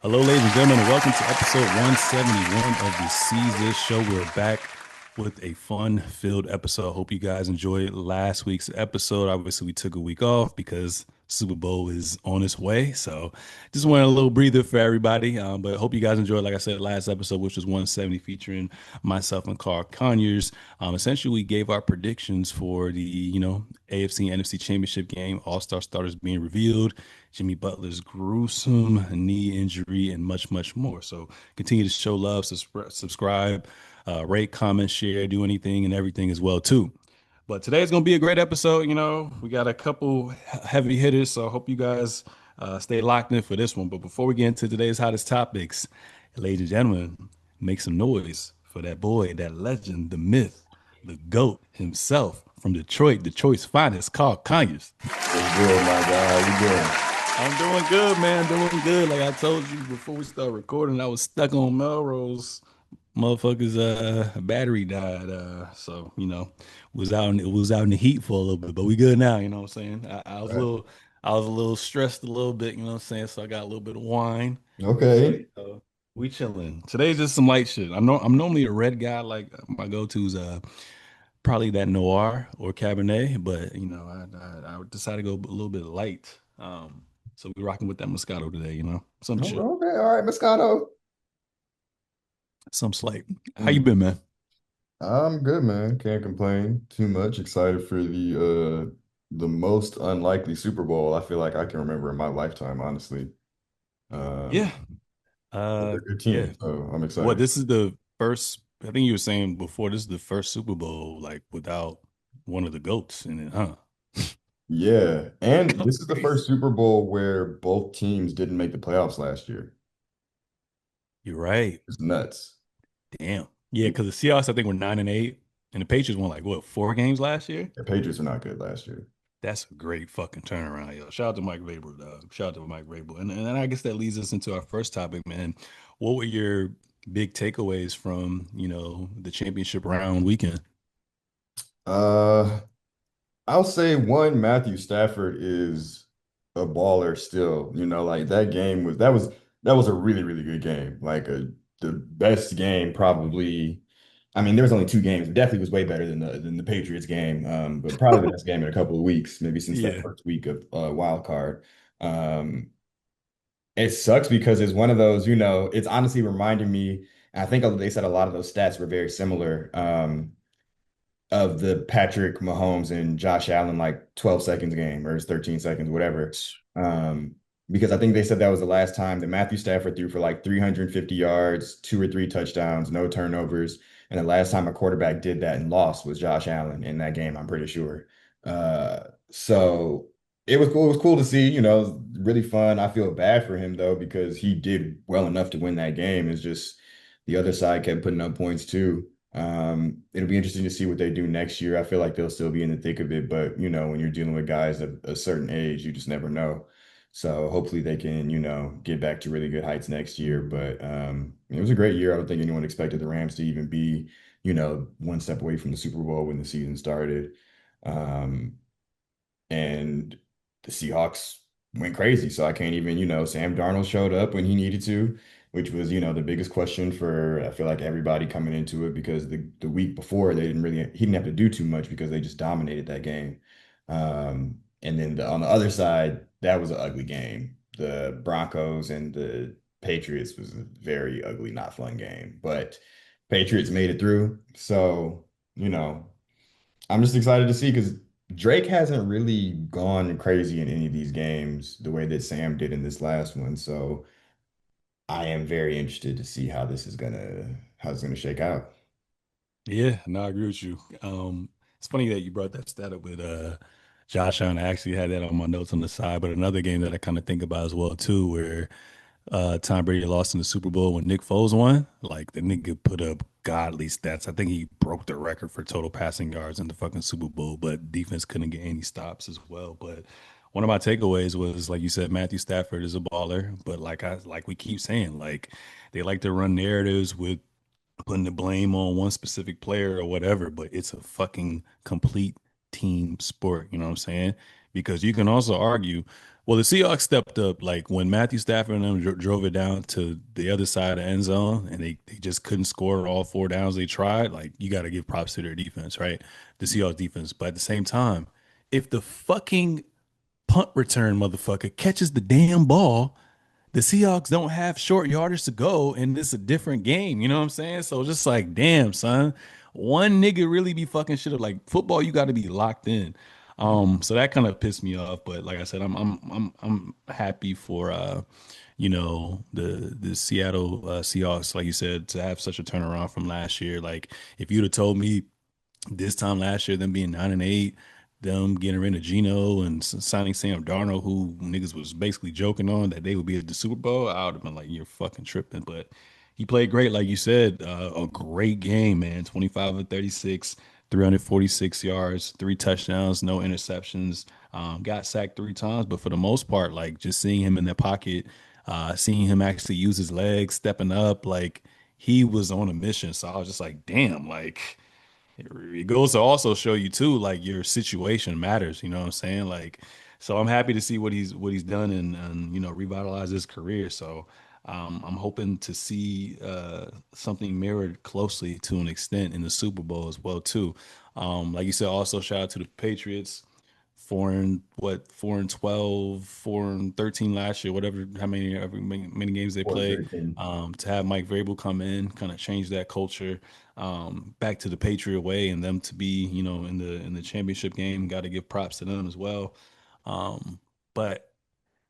Hello, ladies and gentlemen, and welcome to episode 171 of the Seezus Show. We're back with a fun-filled episode. I hope you guys enjoyed last week's episode. Obviously, we took a week off because Super Bowl is on its way. So just wanted a little breather for everybody. But hope you guys enjoyed, like I said, last episode, which was 170, featuring myself and Carl Conyers. Essentially, we gave our predictions for the, AFC and NFC Championship game, All-Star starters being revealed, Jimmy Butler's gruesome knee injury, and much, much more. So continue to show love, subscribe, rate, comment, share, do anything and everything as well too. But today's gonna be a great episode. We got a couple heavy hitters, so I hope you guys stay locked in for this one. But before we get into today's hottest topics, ladies and gentlemen, make some noise for that boy, that legend, the myth, the GOAT himself from Detroit, Detroit's finest, Carl Conyers. What's good, my guy? How you doing? I'm doing good, man. Doing good. Like I told you before we start recording, I was stuck on Melrose. Motherfuckers, battery died. So it was out in the heat for a little bit, but we good now. You know what I'm saying? Right. I was a little stressed a little bit. You know what I'm saying? So I got a little bit of wine. So Okay. we chilling. Today's just some light shit. I'm normally a red guy. Like my go-to is probably that Noir or Cabernet, but I decided to go a little bit light. So we rocking with that Moscato today. Some Okay. chill, All right, Moscato. some slight. How you Mm. been, man? I'm good, man. Can't complain too much. Excited for the most unlikely Super Bowl I feel like I can remember in my lifetime, honestly. Yeah. They're a good Yeah. team, so I'm What, excited. this is the first, I think you were saying before, this is the first Super Bowl like without one of the GOATs in it, huh? Yeah, and this is the Crazy. first Super Bowl where both teams didn't make the playoffs last year. You're right. It's nuts. Damn. Yeah, because the Seahawks, I think, were 9-8, and the Patriots won like what, 4 games last year? The Patriots are not good last year. That's a great fucking turnaround, yo. Shout out to Mike Vrabel, dog. Shout out to Mike Vrabel. And I guess that leads us into our first topic, man. What were your big takeaways from, the championship round weekend? Uh, I'll say one, Matthew Stafford is a baller still. Like that was a really, really good game. The best game probably. I mean, there was only two games. It definitely was way better than the Patriots game. But probably the best game in a couple of weeks, maybe since that Yeah. first week of wild card. Um, it sucks because it's one of those, it's honestly reminding me, and I think they said a lot of those stats were very similar. Of the Patrick Mahomes and Josh Allen like 12 seconds game or 13 seconds, whatever. Um, because I think they said that was the last time that Matthew Stafford threw for like 350 yards, two or three touchdowns, no turnovers. And the last time a quarterback did that and lost was Josh Allen in that game, I'm pretty sure. So it was cool. It was cool to see, really fun. I feel bad for him though, because he did well enough to win that game. It's just the other side kept putting up points too. It'll be interesting to see what they do next year. I feel like they'll still be in the thick of it, but when you're dealing with guys of a certain age, you just never know. So hopefully they can, get back to really good heights next year. But it was a great year. I don't think anyone expected the Rams to even be, one step away from the Super Bowl when the season started. Um, and the Seahawks went crazy. So I can't even, Sam Darnold showed up when he needed to, which was, the biggest question for I feel like everybody coming into it because the week before he didn't have to do too much because they just dominated that game. And then on the other side, that was an ugly game. The Broncos and the Patriots was a very ugly, not fun game. But Patriots made it through. So, you know, I'm just excited to see because Drake hasn't really gone crazy in any of these games the way that Sam did in this last one. So I am very interested to see how it's gonna shake out. Yeah, no, I agree with you. It's funny that you brought that stat up with Josh Allen. I actually had that on my notes on the side, but another game that I kind of think about as well too, where Tom Brady lost in the Super Bowl when Nick Foles won. Like the nigga put up godly stats. I think he broke the record for total passing yards in the fucking Super Bowl, but defense couldn't get any stops as well. But one of my takeaways was, like you said, Matthew Stafford is a baller, but like we keep saying, like they like to run narratives with putting the blame on one specific player or whatever, but it's a fucking complete team sport. You know what I'm saying? because you can also argue, well, the Seahawks stepped up like when Matthew Stafford and them drove it down to the other side of the end zone and they just couldn't score all four downs they tried. Like you got to give props to their defense, right? The Seahawks defense. But at the same time, if the fucking punt return motherfucker catches the damn ball, the Seahawks don't have short yardage to go, and it's a different game. You know what I'm saying? So just like, damn, son, one nigga really be fucking shit up. Like football, you got to be locked in. So that kind of pissed me off. But like I said, I'm happy for the Seattle Seahawks, like you said, to have such a turnaround from last year. Like if you'd have told me this time last year, them being 9-8, them getting rid of Geno and signing Sam Darnold, who niggas was basically joking on that they would be at the Super Bowl, I would have been like, you're fucking tripping. But he played great, like you said, a great game, man. 25 of 36, 346 yards, three touchdowns, no interceptions. Got sacked three times, but for the most part, like just seeing him in that pocket, seeing him actually use his legs, stepping up, like he was on a mission. So I was just like, damn, like it goes to also show you too, like your situation matters. You know what I'm saying? Like, so I'm happy to see what he's done and revitalize his career. So I'm hoping to see something mirrored closely to an extent in the Super Bowl as well too. Like you said, also shout out to the Patriots. 4-12, 4-13 last year, whatever, many games they Or play. 13. To have Mike Vrabel come in, kind of change that culture back to the Patriot way, and them to be, in the championship game. Got to give props to them as well. But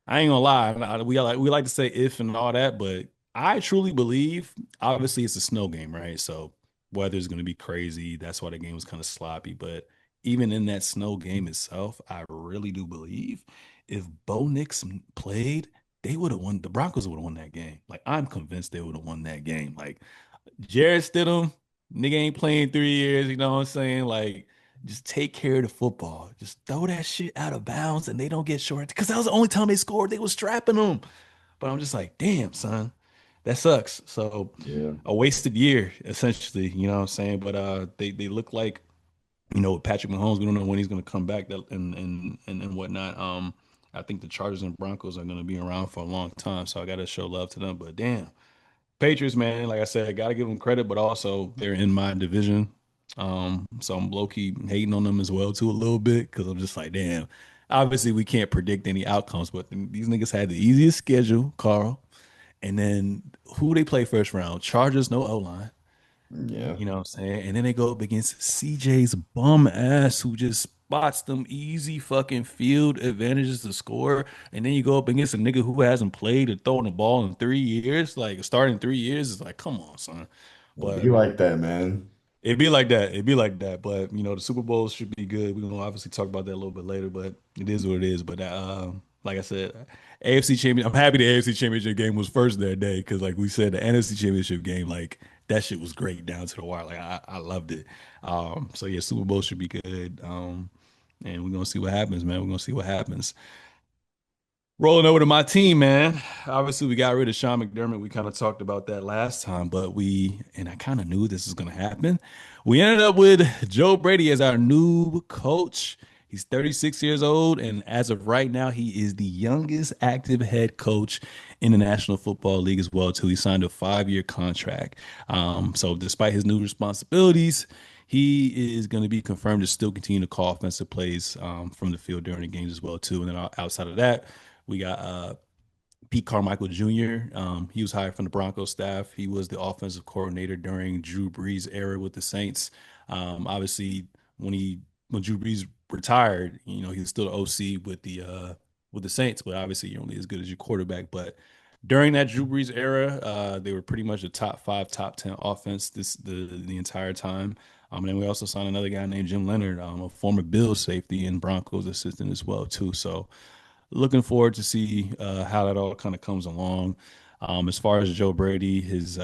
I ain't gonna lie, we like to say if and all that, but I truly believe, obviously it's a snow game, right? So weather's gonna be crazy. That's why the game was kind of sloppy. But even in that snow game itself, I really do believe if Bo Nix played, they would have won. The Broncos would have won that game. Like I'm convinced they would have won that game. Like Jared Stidham, nigga ain't playing 3 years. You know what I'm saying? Like just take care of the football. Just throw that shit out of bounds and they don't get short. Because that was the only time they scored. They was strapping them. But I'm just like, damn, son, that sucks. So Yeah. a wasted year, essentially, you know what I'm saying? But they look like, with Patrick Mahomes, we don't know when he's gonna come back and whatnot. I think the Chargers and Broncos are gonna be around for a long time. So I gotta show love to them. But damn. Patriots, man, like I said, I gotta give them credit, but also they're in my division. So I'm low key hating on them as well too a little bit because I'm just like, damn. Obviously, we can't predict any outcomes, but these niggas had the easiest schedule, Carl. And then who they play first round? Chargers, no O line. Yeah. You know what I'm saying? And then they go up against CJ's bum ass who just spots them easy fucking field advantages to score. And then you go up against a nigga who hasn't played or thrown the ball in 3 years. Like starting 3 years is like, come on, son. It'd be But like that, man. it'd be like that. It'd be like that. But the Super Bowl should be good. We're gonna obviously talk about that a little bit later, but it is what it is. But like I said, AFC Championship. I'm happy the AFC Championship game was first that day because, like we said, the NFC Championship game, like that shit was great down to the wire. Like I loved it. So yeah, Super Bowl should be good. And we're gonna see what happens, man. We're gonna see what happens. Rolling over to my team, man. Obviously, we got rid of Sean McDermott. We kind of talked about that last time, and I kind of knew this was going to happen. We ended up with Joe Brady as our new coach. He's 36 years old, and as of right now, he is the youngest active head coach in the National Football League as well, too. He signed a 5-year contract. So despite his new responsibilities, he is going to be confirmed to still continue to call offensive plays from the field during the games as well, too. And then outside of that, we got Pete Carmichael Jr. He was hired from the Broncos staff. He was the offensive coordinator during Drew Brees' era with the Saints. Obviously, when he when Drew Brees retired, he was still the OC with the Saints. But obviously, you're only as good as your quarterback. But during that Drew Brees era, they were pretty much a top five, top 10 offense the entire time. And then we also signed another guy named Jim Leonard, a former Bills safety and Broncos assistant as well too. So looking forward to see how that all kind of comes along. As far as Joe Brady, his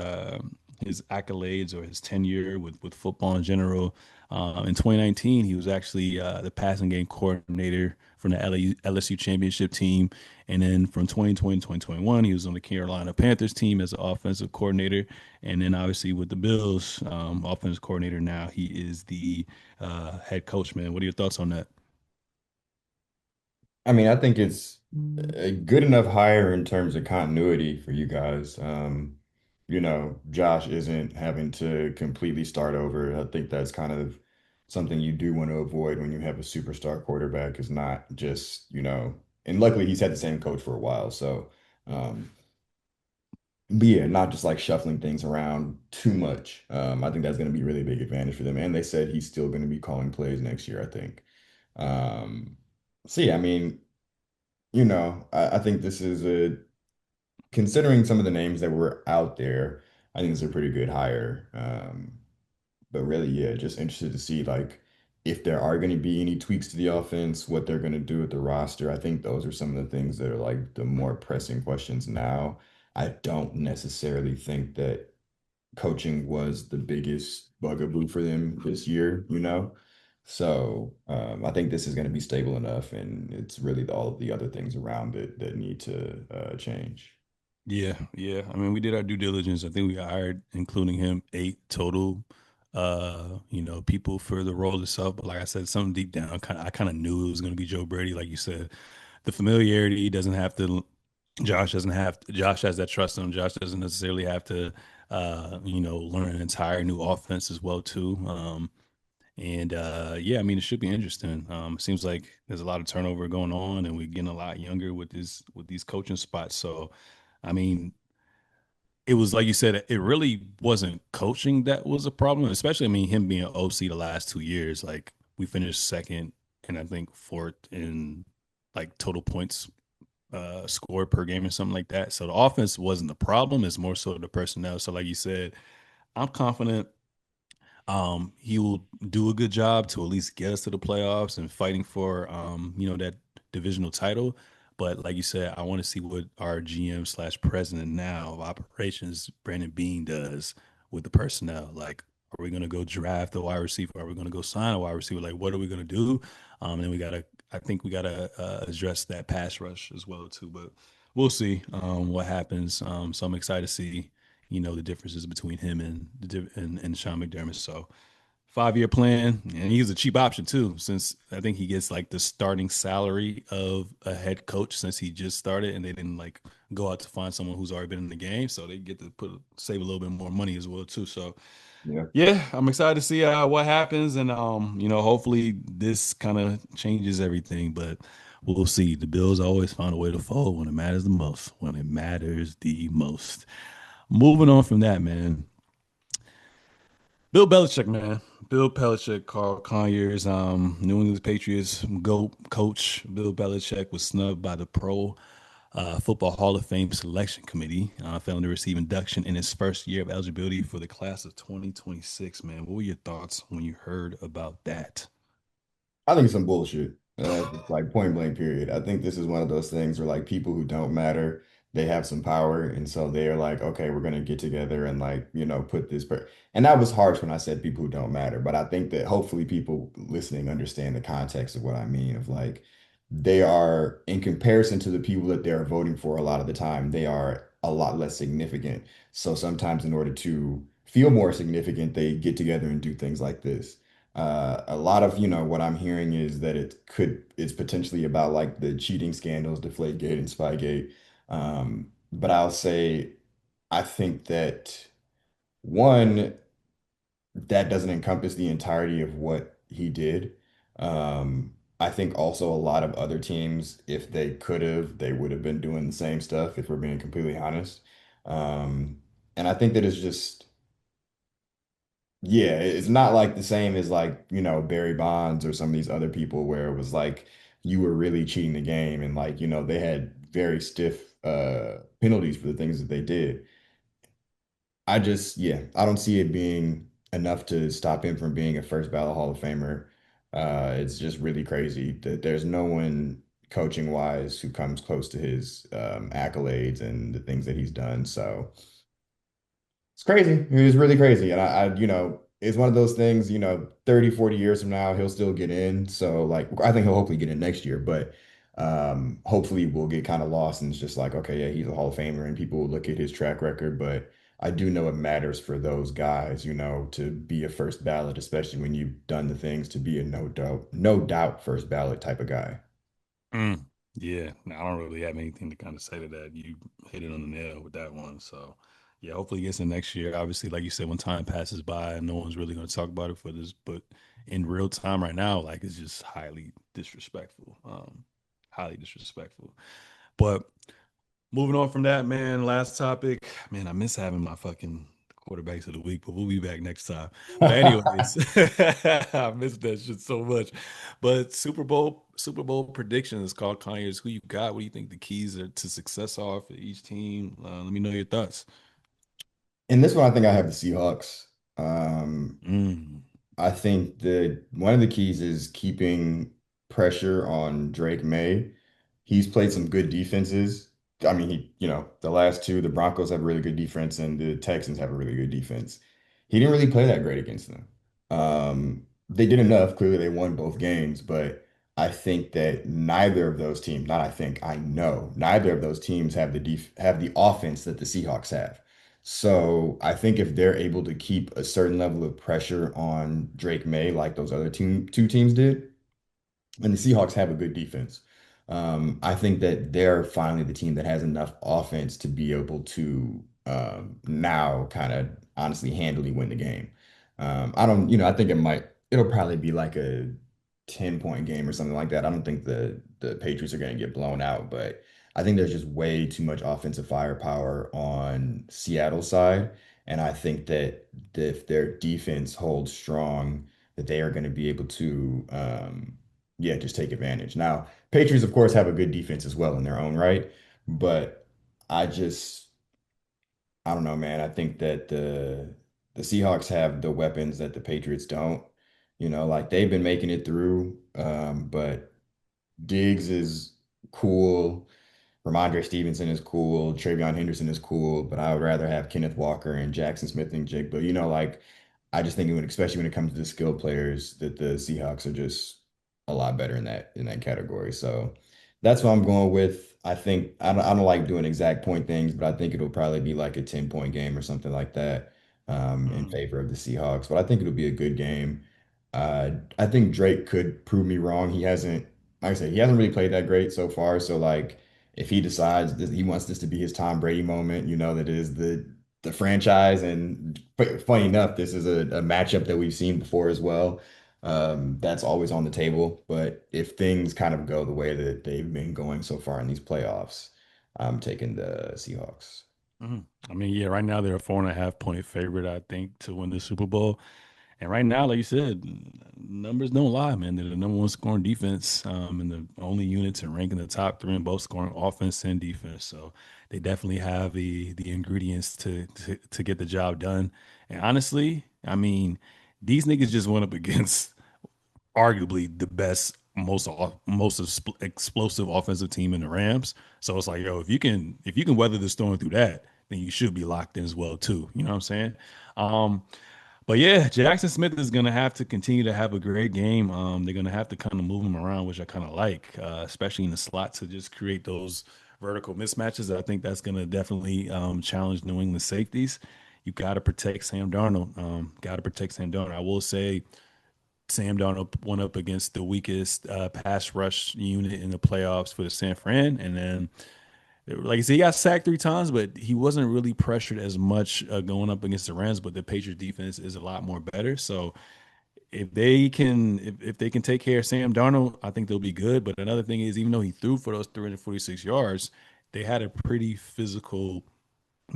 accolades or his tenure with football in general. In 2019, he was actually the passing game coordinator from the LSU championship team. And then from 2020 to 2021, he was on the Carolina Panthers team as an offensive coordinator. And then obviously with the Bills, offensive coordinator now, he is the head coach, man. What are your thoughts on that? I mean, I think it's a good enough hire in terms of continuity for you guys. Josh isn't having to completely start over. I think that's kind of something you do want to avoid when you have a superstar quarterback, is not just, and luckily he's had the same coach for a while. So, um, but yeah, not just like shuffling things around too much. I think that's going to be a really big advantage for them. And they said he's still going to be calling plays next year, I think. Um, so yeah, I mean, I think this is considering some of the names that were out there, I think it's a pretty good hire. But really, yeah, just interested to see like if there are going to be any tweaks to the offense, what they're going to do with the roster. I think those are some of the things that are like the more pressing questions now. I don't necessarily think that coaching was the biggest bugaboo for them this year. So I think this is going to be stable enough, and it's really all of the other things around it that need to change. Yeah, yeah. I mean, we did our due diligence. I think we hired, including him, 8 total, people for the role itself. But like I said, something deep down, I kind of knew it was going to be Joe Brady. Like you said, the familiarity doesn't have to. Josh has that trust in him. Josh doesn't necessarily have to, learn an entire new offense as well too. And yeah, I mean, it should be interesting. It seems like there's a lot of turnover going on, and we're getting a lot younger with these coaching spots. So, I mean, it was like you said, it really wasn't coaching that was a problem, especially, I mean, him being OC the last 2 years. Like, we finished second and I think fourth in like total points scored per game or something like that. So the offense wasn't the problem, it's more so the personnel. So, like you said, I'm confident he will do a good job to at least get us to the playoffs and fighting for that divisional title. But like you said, I want to see what our GM slash president now of operations, Brandon Bean, does with the personnel. Like, are we gonna go draft a wide receiver? Are we gonna go sign a wide receiver? Like, what are we gonna do? And then I think we gotta address that pass rush as well too. But we'll see what happens. So I'm excited to see the differences between him and and Sean McDermott. So 5 year plan, and he's a cheap option too, since I think he gets like the starting salary of a head coach since he just started, and they didn't like go out to find someone who's already been in the game, so they get to save a little bit more money as well too. So Yeah. yeah, I'm excited to see what happens, and hopefully this kind of changes everything, but we'll see. The Bills always find a way to fold when it matters the most. When it matters the most. Moving on from that, man. Bill Belichick, man. Bill Belichick, Carl Conyers, New England Patriots GOAT coach Bill Belichick was snubbed by the Pro Football Hall of Fame Selection Committee, failing to receive induction in his first year of eligibility for the class of 2026. Man, what were your thoughts when you heard about that? I think it's some bullshit. Like point blank period. I think this is one of those things where like people who don't matter, they have some power, and so they're like, okay, we're gonna get together and like, put this per and that was harsh when I said people who don't matter, but I think that hopefully people listening understand the context of what I mean of like they are in comparison to the people that they're voting for a lot of the time, they are a lot less significant. So sometimes in order to feel more significant, they get together and do things like this. A lot of, what I'm hearing is that it's potentially about like the cheating scandals, Deflategate and Spygate. But I'll say, I think that one, that doesn't encompass the entirety of what he did. I think also a lot of other teams, if they could have, they would have been doing the same stuff, if we're being completely honest. Um, and I think that it's just, yeah, it's not like the same as like, Barry Bonds or some of these other people where it was like you were really cheating the game and like, they had very stiff penalties for the things that they did. Yeah, I don't see it being enough to stop him from being a first ballot Hall of Famer. It's just really crazy that there's no one coaching wise who comes close to his accolades and the things that he's done. So it's crazy. It was really crazy. And it's one of those things, 30, 40 years from now, he'll still get in. So like I think he'll hopefully get in next year, but hopefully we'll get kind of lost and it's just like, okay, yeah, he's a Hall of Famer and people will look at his track record. But I do know it matters for those guys, to be a first ballot, especially when you've done the things to be a no doubt first ballot type of guy. Yeah, no, I don't really have anything to kind of say to that. You hit it on the nail with that one. So, yeah, hopefully he gets in next year. Obviously, like you said, when time passes by, no one's really going to talk about it for this. But in real time right now, like it's just highly disrespectful. Highly disrespectful. But moving on from that, man. Last topic. Man, I miss having my fucking quarterbacks of the week, but we'll be back next time. But anyways, I miss that shit so much. But Super Bowl predictions. Carl Conyers. Who you got? What do you think the keys are to success are for each team? Let me know your thoughts. In this one, I think I have the Seahawks. Um, Mm, I think that one of the keys is keeping pressure on Drake May. He's played some good defenses. I mean, the last two, the Broncos have a really good defense and the Texans have a really good defense. He didn't really play that great against them. They did enough. Clearly, they won both games, but I think that neither of those teams, not I think, I know, neither of those teams have the offense that the Seahawks have. So I think if they're able to keep a certain level of pressure on Drake May, like those other two teams did, and the Seahawks have a good defense. I think that they're finally the team that has enough offense to be able to now kind of honestly handily win the game. I don't, I think it'll probably be like a 10-point game or something like that. I don't think the Patriots are going to get blown out, but I think there's just way too much offensive firepower on Seattle's side. And I think that if their defense holds strong, that they are going to be able to yeah, just take advantage. Now, Patriots, of course, have a good defense as well in their own right, but I just I don't know, man. I think that the Seahawks have the weapons that the Patriots don't. Like they've been making it through, but Diggs is cool. Ramondre Stevenson is cool. Travion Henderson is cool, but I would rather have Kenneth Walker and Jackson Smith and Jake. But like I just think especially when it comes to the skill players, that the Seahawks are just a lot better in that category. So that's what I'm going with. I think I don't like doing exact point things, but I think it'll probably be like a 10-point game or something like that in mm, favor of the Seahawks. But I think it'll be a good game. I think Drake could prove me wrong. He hasn't, like I said, he hasn't really played that great so far. So like if he decides that he wants this to be his Tom Brady moment, that it is the franchise. And funny enough, this is a matchup that we've seen before as well. That's always on the table. But if things kind of go the way that they've been going so far in these playoffs, I'm taking the Seahawks. I mean, yeah, right now they're a 4.5 point favorite, I think, to win the Super Bowl. And right now, like you said, numbers don't lie, man. They're the number one scoring defense, and the only units and rank in the top three in both scoring offense and defense. So they definitely have the ingredients to get the job done. And honestly, I mean, these niggas just went up against arguably the best, most explosive offensive team in the Rams. So it's like, yo, if you can weather the storm through that, then you should be locked in as well too. You know what I'm saying? Um, but yeah, Jackson Smith is gonna have to continue to have a great game. They're gonna have to kind of move him around, which I kind of like, especially in the slot to just create those vertical mismatches. I think that's gonna definitely challenge New England safeties. You got to protect Sam Darnold. Got to protect Sam Darnold. I will say Sam Darnold went up against the weakest pass rush unit in the playoffs for the San Fran, and then like I said, he got sacked 3 times, but he wasn't really pressured as much going up against the Rams. But the Patriots defense is a lot more better. So if they can take care of Sam Darnold, I think they'll be good. But another thing is, even though he threw for those 346 yards, they had a pretty physical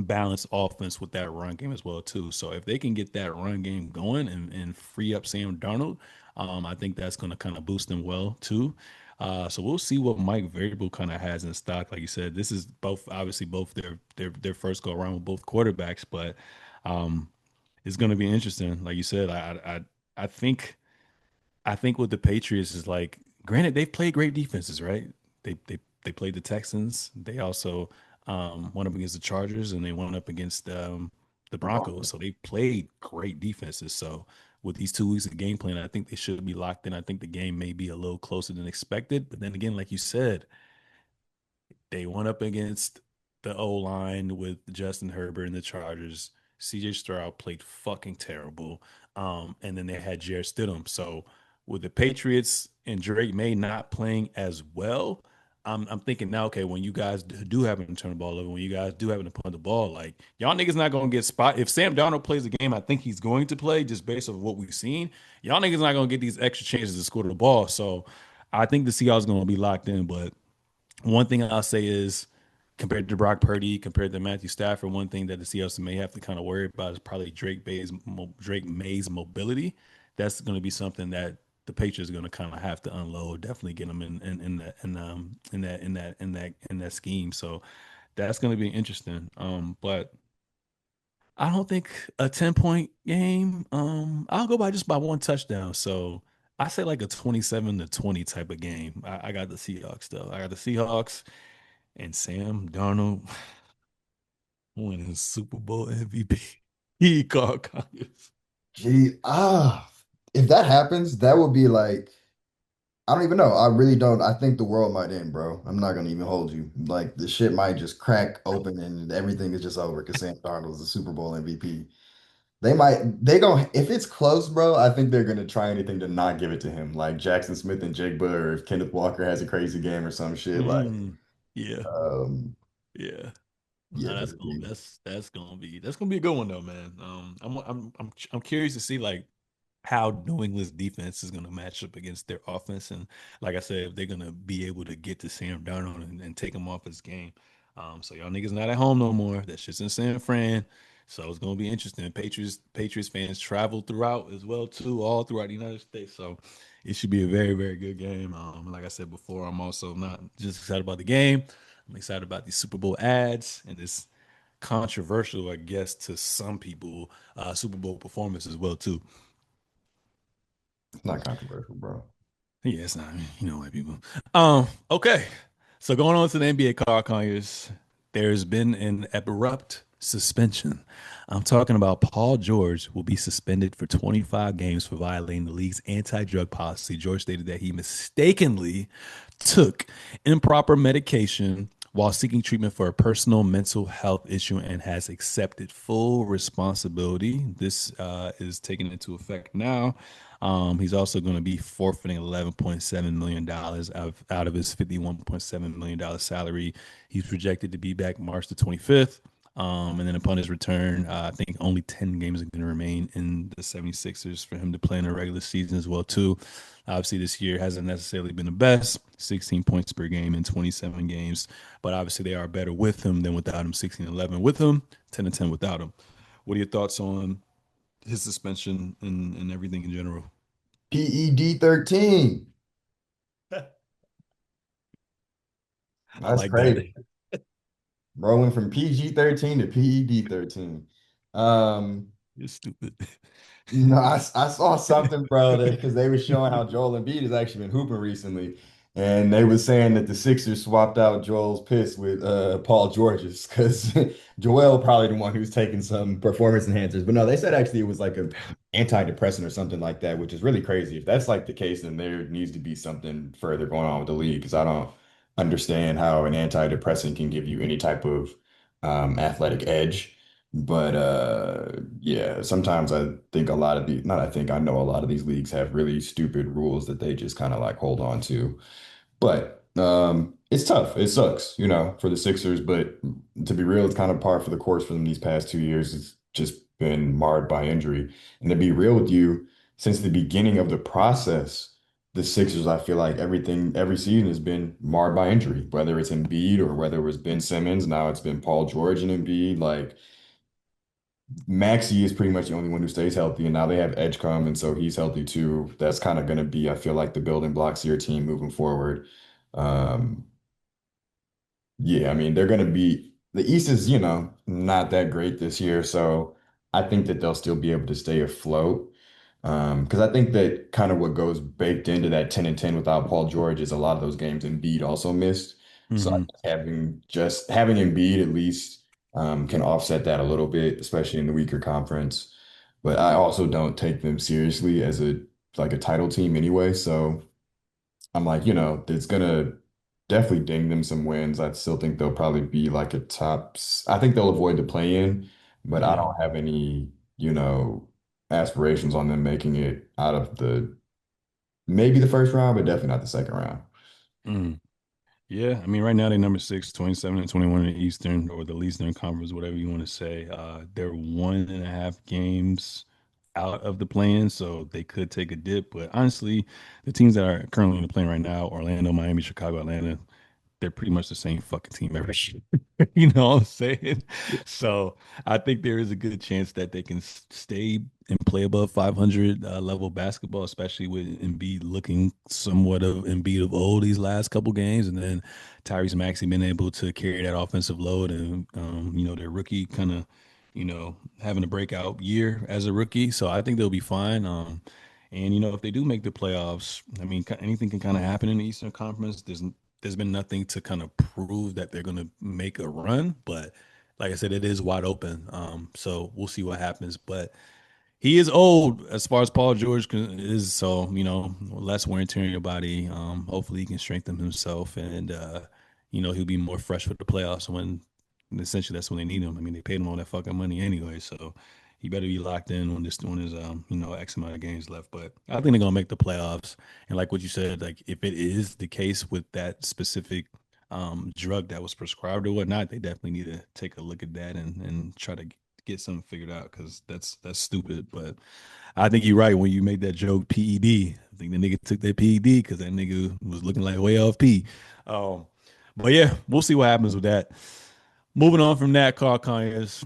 balanced offense with that run game as well too. So if they can get that run game going and free up Sam Darnold, I think that's going to kind of boost them well too. So we'll see what Mike Variable kind of has in stock. Like you said, this is both their first go around with both quarterbacks, but um, it's going to be interesting. Like you said, I think with the Patriots is like, granted, they've played great defenses, right? They played the Texans. They also went up against the Chargers and they went up against the Broncos. So they played great defenses. So with these 2 weeks of game plan, I think they should be locked in. I think the game may be a little closer than expected. But then again, like you said, they went up against the O line with Justin Herbert and the Chargers. CJ Stroud played fucking terrible. And then they had Jared Stidham. So with the Patriots and Drake May not playing as well, I'm thinking now, okay, when you guys do happen to turn the ball over, when you guys do happen to punt the ball, like y'all niggas not gonna get spot. If Sam Darnold plays the game, I think he's going to play just based on what we've seen. Y'all niggas not gonna get these extra chances to score the ball. So I think the Seahawks gonna be locked in. But one thing I'll say is compared to Brock Purdy, compared to Matthew Stafford, one thing that the Seahawks may have to kind of worry about is probably Drake May's mobility. That's going to be something that the Patriots are going to kind of have to unload. Definitely get them in that scheme. So that's going to be interesting. But I don't think a 10-point game. I'll go by just by one touchdown. So I say like a 27-20 type of game. I got the Seahawks though. I got the Seahawks and Sam Darnold winning Super Bowl MVP. He called Conyers. Gee, if that happens, that would be like, I don't even know. I really don't. I think the world might end, bro. I'm not gonna even hold you. Like the shit might just crack open and everything is just over because Sam Darnold is the Super Bowl MVP. They gon' if it's close, bro, I think they're gonna try anything to not give it to him. Like Jackson Smith and Jake Butt, or if Kenneth Walker has a crazy game or some shit. Mm, yeah, Um, yeah. yeah, No, but I mean, that's gonna be a good one though, man. I'm curious to see like how New England's defense is going to match up against their offense. And like I said, if they're going to be able to get to Sam Darnold and take him off his game. So y'all niggas not at home no more. That shit's in San Fran. So it's going to be interesting. Patriots fans travel throughout as well too, all throughout the United States. So it should be a very, very good game. Like I said before, I'm also not just excited about the game. I'm excited about these Super Bowl ads and this controversial, I guess, to some people, Super Bowl performance as well too. it's not controversial, bro. Yeah, it's not, white people. Okay. So going on to the NBA, Carl Conyers, there's been an abrupt suspension. I'm talking about Paul George will be suspended for 25 games for violating the league's anti-drug policy. George stated that he mistakenly took improper medication while seeking treatment for a personal mental health issue and has accepted full responsibility. This is taken into effect now. He's also going to be forfeiting $11.7 million out of his $51.7 million salary. He's projected to be back March the 25th. And then upon his return, I think only 10 games are going to remain in the 76ers for him to play in a regular season as well, too. Obviously, this year hasn't necessarily been the best, 16 points per game in 27 games. But obviously, they are better with him than without him, 16-11 with him, 10-10 without him. What are your thoughts on his suspension and everything in general? PED 13. I That's like that. crazy. Bro went from PG 13 to PED 13. Um, You're stupid. No, I saw something, bro, that because they were showing how Joel Embiid has actually been hooping recently, and they were saying that the Sixers swapped out Joel's piss with Paul George's because Joel probably the one who's taking some performance enhancers. But no, they said actually it was like a antidepressant or something like that, which is really crazy. If that's like the case, then there needs to be something further going on with the league because I don't understand how an antidepressant can give you any type of athletic edge. But yeah, sometimes I think a lot of these, not I think, I know a lot of these leagues have really stupid rules that they just kind of like hold on to. But it's tough. It sucks, for the Sixers, but to be real, it's kind of par for the course for them these past 2 years. It's just been marred by injury. And to be real with you, since the beginning of the process, the Sixers, I feel like every season has been marred by injury, whether it's Embiid or whether it was Ben Simmons. Now it's been Paul George and Embiid. Like Maxey is pretty much the only one who stays healthy, and now they have Edgecombe, and so he's healthy too. That's kind of going to be, I feel like, the building blocks of your team moving forward. Um, yeah, I mean, they're going to be the East is, not that great this year, so I think that they'll still be able to stay afloat. Because I think that kind of what goes baked into that 10 and 10 without Paul George is a lot of those games Embiid also missed. So I Hmm. think having Embiid at least can offset that a little bit, especially in the weaker conference. But I also don't take them seriously as a title team anyway. So I'm like, it's gonna definitely ding them some wins. I still think they'll probably be like I think they'll avoid the play-in, but I Yeah. don't have any, aspirations on them making it out of maybe the first round, but definitely not the second round. Mm. Yeah, I mean, right now they're number six, 27 and 21 in the Eastern or the Eastern Conference, whatever you want to say. They're 1.5 games out of the play-in, so they could take a dip. But honestly, the teams that are currently in the play right now, Orlando, Miami, Chicago, Atlanta, they're pretty much the same fucking team every year. You know what I'm saying? So I think there is a good chance that they can stay and play above 500 level basketball, especially with Embiid looking somewhat of Embiid of old these last couple games, and then Tyrese Maxey being able to carry that offensive load, and their rookie kind of having a breakout year as a rookie. So I think they'll be fine. And if they do make the playoffs, I mean, anything can kind of happen in the Eastern Conference. There's been nothing to kind of prove that they're going to make a run, but like I said, it is wide open. So we'll see what happens. But he is old as far as Paul George is, so less wear and tear on your body. Hopefully, he can strengthen himself, and he'll be more fresh for the playoffs when essentially that's when they need him. I mean, they paid him all that fucking money anyway, so he better be locked in when there's X amount of games left. But I think they're gonna make the playoffs. And like what you said, like if it is the case with that specific drug that was prescribed or whatnot, they definitely need to take a look at that and try to get something figured out because that's stupid. But I think you're right when you made that joke PED. I think the nigga took that PED because that nigga was looking like way off P. Um, but yeah, we'll see what happens with that. Moving on from that, Carl Conyers.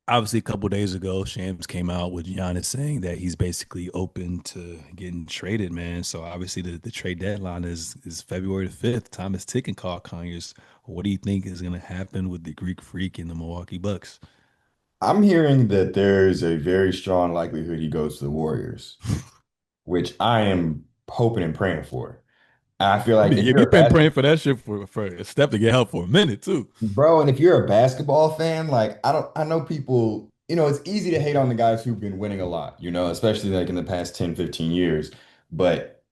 Obviously, a couple days ago, Shams came out with Giannis saying that he's basically open to getting traded, man. So obviously, the trade deadline is February the 5th. Time is ticking, Carl Conyers. What do you think is going to happen with the Greek Freak and the Milwaukee Bucks? I'm hearing that there's a very strong likelihood he goes to the Warriors, which I am hoping and praying for. I feel You've like been, if yeah, you're you've a been basketball praying for that shit for a step to get help for a minute too. bro, and if you're a basketball fan, like I know people, it's easy to hate on the guys who've been winning a lot, especially like in the past 10, 15 years. But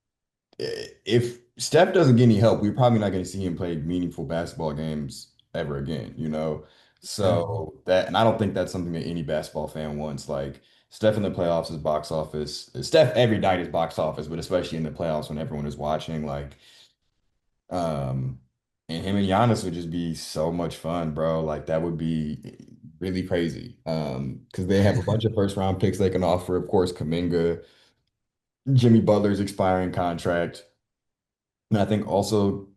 if Steph doesn't get any help, we're probably not going to see him play meaningful basketball games ever again. Yeah. So that, and I don't think that's something that any basketball fan wants. Like Steph in the playoffs is box office. Steph every night is box office, but especially in the playoffs when everyone is watching, um, and him and Giannis would just be so much fun, bro. Like that would be really crazy. Because they have a bunch of first round picks they can offer. Of course, Kuminga, Jimmy Butler's expiring contract. And I think also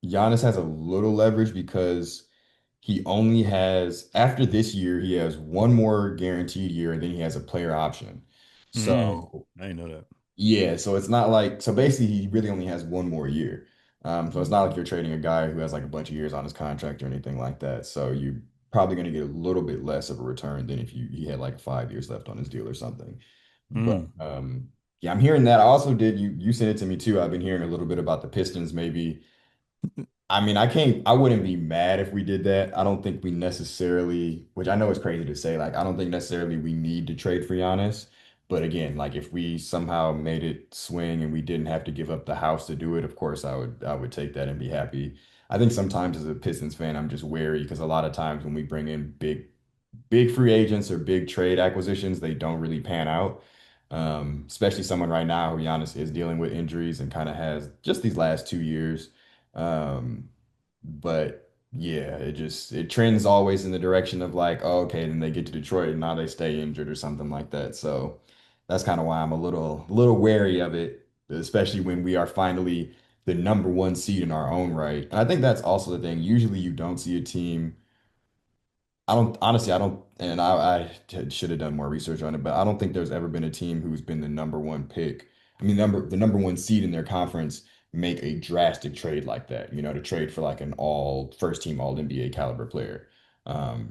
Giannis has a little leverage because he only has, after this year, he has one more guaranteed year and then he has a player option. Mm, So, I didn't know that. yeah, so it's not like, so basically, he really only has one more year. So it's not like you're trading a guy who has like a bunch of years on his contract or anything like that. So you're probably going to get a little bit less of a return than if he had like 5 years left on his deal or something. But Mm. yeah, I'm hearing that. I also did you sent it to me too. I've been hearing a little bit about the Pistons maybe. I mean, I wouldn't be mad if we did that. I don't think we necessarily, which I know is crazy to say, like, I don't think necessarily we need to trade for Giannis. But again, like if we somehow made it swing and we didn't have to give up the house to do it, of course I would take that and be happy. I think sometimes as a Pistons fan, I'm just wary because a lot of times when we bring in big free agents or big trade acquisitions, they don't really pan out. Especially someone right now who Giannis is dealing with injuries and kind of has just these last 2 years. Um, but yeah, it trends always in the direction of like, oh, okay, then they get to Detroit and now they stay injured or something like that. So that's kind of why I'm a little wary of it, especially when we are finally the number one seed in our own right. And I think that's also the thing. Usually you don't see a team. I don't honestly, I don't, and should have done more research on it, but I don't think there's ever been a team who's been the number one pick. I mean, the number one seed in their conference make a drastic trade like that, to trade for like an all first team all NBA caliber player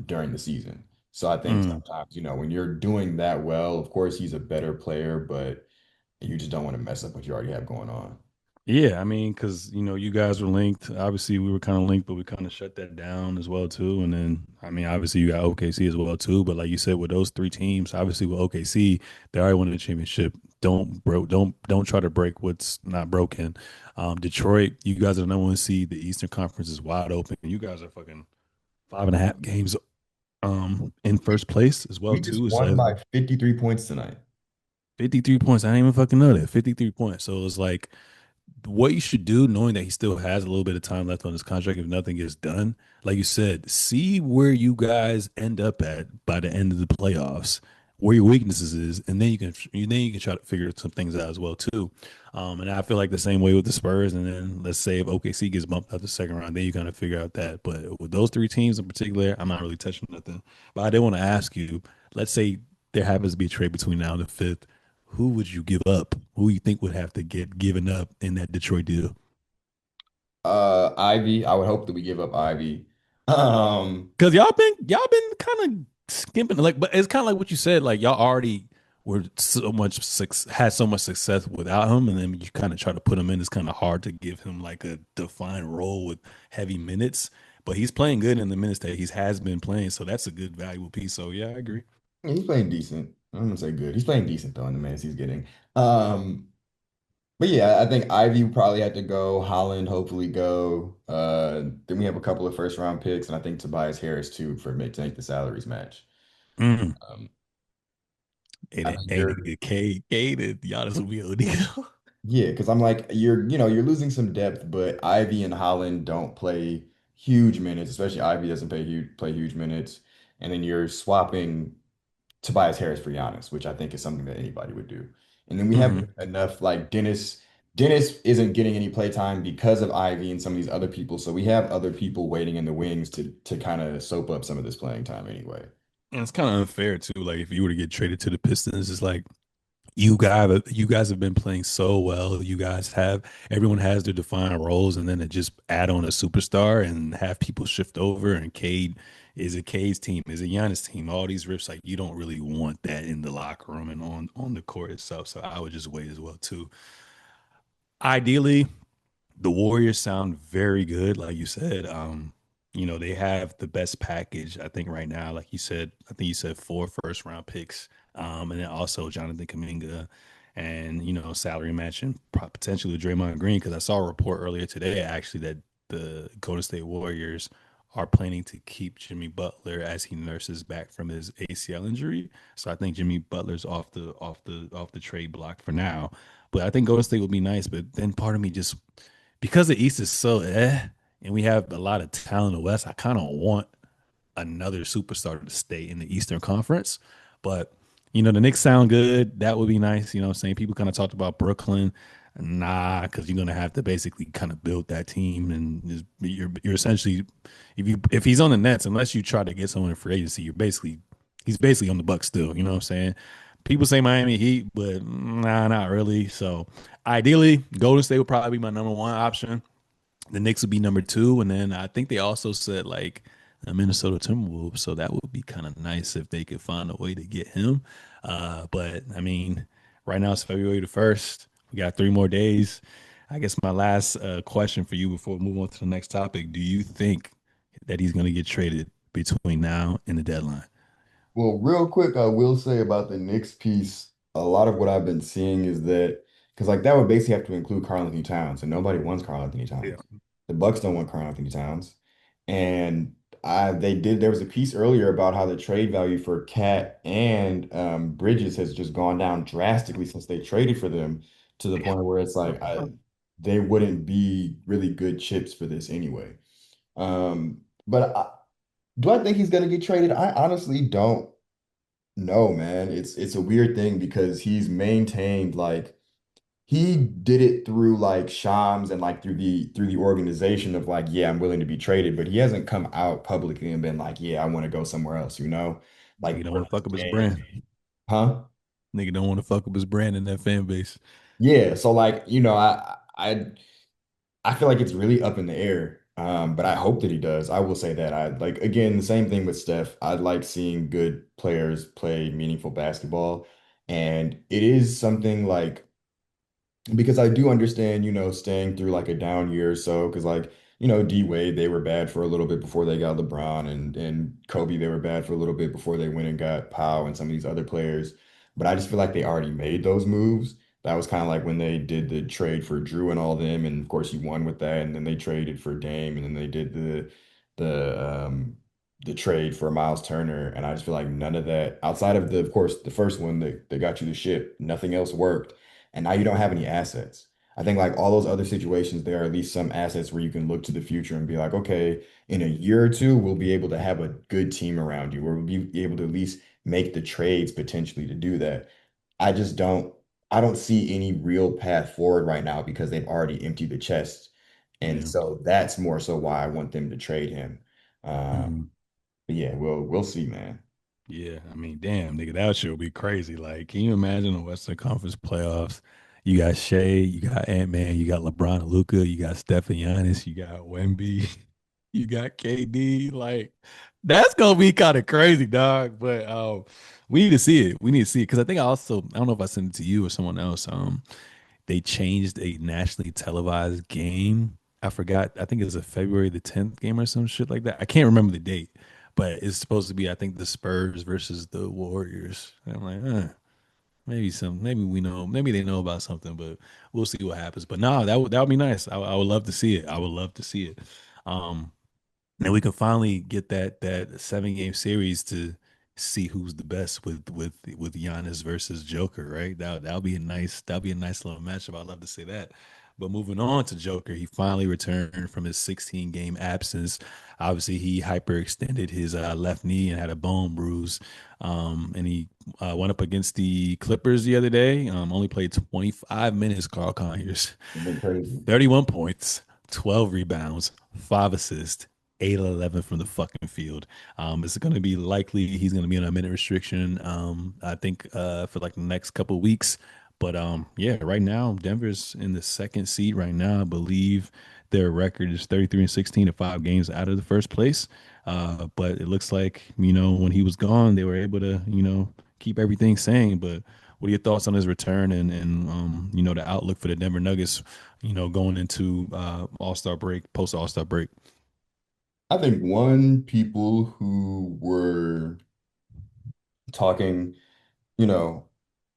during the season. So I think Mm. sometimes, when you're doing that well, of course he's a better player, but you just don't want to mess up what you already have going on. Yeah, I mean, because you guys were linked. Obviously, we were kind of linked, but we kind of shut that down as well too. And then, I mean, obviously, you got OKC as well too. But like you said, with those three teams, obviously with OKC, they already won the championship. Don't try to break what's not broken. Detroit, you guys are the number one seed. The Eastern Conference is wide open. You guys are fucking 5.5 games in We, first place as well we just too. won So by 53 points tonight. 53 points. I didn't even fucking know that. 53 points. So it was like what you should do, knowing that he still has a little bit of time left on his contract, if nothing gets done, like you said, see where you guys end up at by the end of the playoffs, where your weaknesses is, and then you can try to figure some things out as well too. And I feel like the same way with the Spurs. And then let's say if OKC gets bumped out the second round, then you kind of figure out that. But with those three teams in particular, I'm not really touching nothing. But I did want to ask you, let's say there happens to be a trade between now and the fifth, who would you give up? Who you think would have to get given up in that Detroit deal? Ivy, I would hope that we give up Ivy. Um, Because y'all been kind of skimping, like, but it's kind of like what you said, like y'all already were had so much success without him, and then you kind of try to put him in. It's kind of hard to give him like a defined role with heavy minutes, but he's playing good in the minutes that he has been playing, so that's a good valuable piece. So yeah, I agree. he's playing decent. I'm gonna say good. He's playing decent though in the minutes he's getting. Um, but yeah, I think Ivy probably had to go. Holland hopefully go. Then we have a couple of first round picks, and I think Tobias Harris too to make the salaries match. Mm. Um, And I it mean, ain't a good Cade and Giannis will be OD. yeah, because I'm like you're losing some depth, but Ivy and Holland don't play huge minutes, especially Ivy doesn't play huge minutes, and then you're swapping Tobias Harris for Giannis, which I think is something that anybody would do. And then we have Hmm. enough like Dennis. Dennis isn't getting any play time because of Ivy and some of these other people, so we have other people waiting in the wings to kind of soap up some of this playing time anyway. And it's kind of unfair too. Like if you were to get traded to the Pistons, it's like you guys have been playing so well. You guys have everyone has their defined roles, and then to just add on a superstar and have people shift over. And Cade is it Cade's team? Is it Giannis' team? All these rips, like you don't really want that in the locker room and on the court itself. So I would just wait as well too. Ideally, the Warriors sound very good, like you said. They have the best package, I think, right now. Like you said, I think you said four first round picks. And then also Jonathan Kaminga and, salary matching potentially Draymond Green. Cause I saw a report earlier today actually that the Golden State Warriors are planning to keep Jimmy Butler as he nurses back from his ACL injury. So I think Jimmy Butler's off the trade block for now. But I think Golden State would be nice. But then part of me just because the East is so and we have a lot of talent in the West, I kind of want another superstar to stay in the Eastern Conference. But the Knicks sound good. That would be nice. You know what I'm saying? People kind of talked about Brooklyn. Nah, because you're gonna have to basically kind of build that team, and you're essentially if he's on the Nets, unless you try to get someone in free agency, he's basically on the Bucks still. You know what I'm saying? People say Miami Heat, but nah, not really. So ideally, Golden State would probably be my number one option. The Knicks would be number two, and then I think they also said like the Minnesota Timberwolves. So that would be kind of nice if they could find a way to get him. But I mean, right now it's February the 1st. We got 3 more days. I guess my last question for you before we move on to the next topic: do you think that he's going to get traded between now and the deadline? Well, real quick, I will say about the Knicks piece, a lot of what I've been seeing is that because like that would basically have to include Karl Anthony Towns, and nobody wants Karl Anthony Yeah. Towns. The Bucks don't want Karl Anthony Towns. And there was a piece earlier about how the trade value for Cat and Bridges has just gone down drastically since they traded for them to the point where it's like they wouldn't be really good chips for this anyway. But do I think he's gonna get traded? I honestly don't know, man. It's a weird thing because he's maintained like he did it through like Shams and like through the organization of like, yeah, I'm willing to be traded, but he hasn't come out publicly and been like, yeah, I want to go somewhere else, you know? Nigga Like don't for want to fuck up his instance, brand. huh? Nigga don't want to fuck up his brand in that fan base. Yeah, so like, I feel like it's really up in the air. But I hope that he does. I will say that. I like again the same thing with Steph. I like seeing good players play meaningful basketball. And it is something like because I do understand, staying through like a down year or so, because like, D Wade, they were bad for a little bit before they got LeBron, and Kobe, they were bad for a little bit before they went and got Powell and some of these other players. But I just feel like they already made those moves. That was kind of like when they did the trade for Drew and all them, and of course he won with that, and then they traded for Dame, and then they did the trade for Miles Turner, and I just feel like none of that outside of of course the first one that got you the ship, nothing else worked, and now you don't have any assets. I think like all those other situations, there are at least some assets where you can look to the future and be like, okay, in a year or two, we'll be able to have a good team around you, or we'll be able to at least make the trades potentially to do that. I just don't I don't see any real path forward right now because they've already emptied the chest. And Yeah. so that's more so why I want them to trade him. Uh, Mhm. but yeah, we'll see, man. Yeah, I mean, damn, nigga, that shit would be crazy. Like, can you imagine the Western Conference playoffs? You got Shea, you got Ant-Man, you got LeBron and Luca, you got Steph and Giannis, you got Wemby, you got KD. Like, that's gonna be kind of crazy, dog. But we need to see it. We need to see it because I don't know if I sent it to you or someone else. They changed a nationally televised game. I forgot. I think it was a February the 10th game or some shit like that. I can't remember the date, but it's supposed to be, I think, the Spurs versus the Warriors. And I'm like, maybe we know, maybe they know about something, but we'll see what happens. But no, that would be nice. I would love to see it. I would love to see it. Um, and we can finally get that 7 game series to see who's the best with Giannis versus Joker, right? That'll be a nice little matchup. I'd love to see that. But moving on to Joker, he finally returned from his 16 game absence. Obviously, he hyperextended his left knee and had a bone bruise. And he went up against the Clippers the other day. Only played 25 minutes. Carl Conyers, It's been crazy. 31 points, 12 rebounds, 5 assists, 8 of 11 from the fucking field. It's going to be likely he's going to be on a minute restriction, I think, for like the next couple of weeks. But yeah, right now, Denver's in the second seed right now. I believe their record is 33 and 16 at 5 games out of the first place. But it looks like, when he was gone, they were able to, keep everything sane. But what are your thoughts on his return and the outlook for the Denver Nuggets, going into All-Star break, post All-Star break? I think one people who were talking, you know,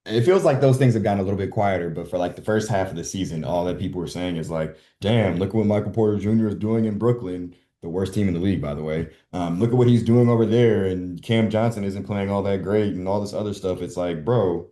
it feels like those things have gotten a little bit quieter, but for like the first half of the season, all that people were saying is like, damn, look at what Michael Porter Jr. is doing in Brooklyn, the worst team in the league, by the way. Look at what he's doing over there, and Cam Johnson isn't playing all that great, and all this other stuff. It's like, bro,